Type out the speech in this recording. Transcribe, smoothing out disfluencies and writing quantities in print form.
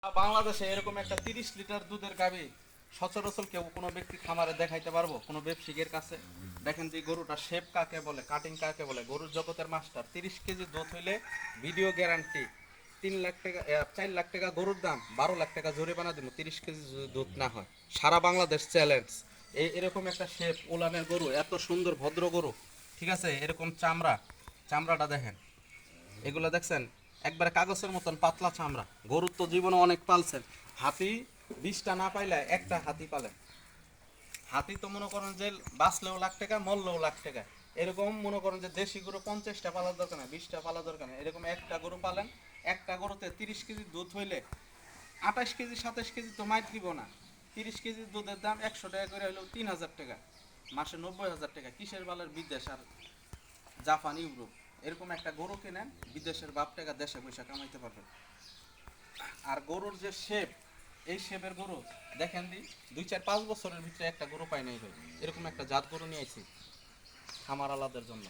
বাংলাদেশে এরকম একটা 30 লিটার দুধের গাভী সচরাচর কেউ কোনো ব্যক্তি খামারে দেখাইতে পারবো কোনো ব্যবসায়ীর কাছে? দেখেন যে গরুটা শেপ কাকে বলে, কাটিং কাকে বলে, গরুর জগতের মাস্টার। 30 কেজি দুধ হইলে ভিডিও গ্যারান্টি। 3 লাখ টাকা 4 লাখ টাকা গরুর দাম, 12 লাখ টাকা জরিমানা দিব 30 কেজি যদি দুধ না হয়। সারা বাংলাদেশ চ্যালেঞ্জ। এরকম একটা শেপ ওলানের গরু, এত সুন্দর ভদ্র গরু, ঠিক আছে? এরকম চামড়াটা দেখেন, এগুলো দেখছেন একবারে কাগজের মতন পাতলা চামড়া। গরুর তো জীবনে অনেক পালছেন, হাতি 20টা না পাইলে একটা হাতি পালেন। হাতি তো মনে করেন যে বাঁচলেও লাখ টাকা, মরলেও লাখ টাকা। এরকম মনে করেন যে দেশি গরু 50টা পালার দরকার না, 20টা পালার দরকার না, এরকম একটা গরু পালেন। একটা গরুতে 30 কেজি দুধ হইলে 28 কেজি 27 কেজি তো মাইর দিব না। 30 কেজি দুধের দাম 100 টাকা করে হইলেও 3000 টাকা, মাসে 90,000 টাকা। কিসের বালের বিদেশ আর জাপান ইউরোপ? এরকম একটা গরু কিনেন, বিদেশের বাপ টাকা দেশে পয়সা কামাইতে পারবেন। আর গরুর যে শেপ, এই শেপের গরু দেখেন 2 4 5 বছরের ভিতরে একটা গরু পাই নাই ভাই। এরকম একটা জাত গরু নিয়ে আইছি খামার আলাদের জন্য।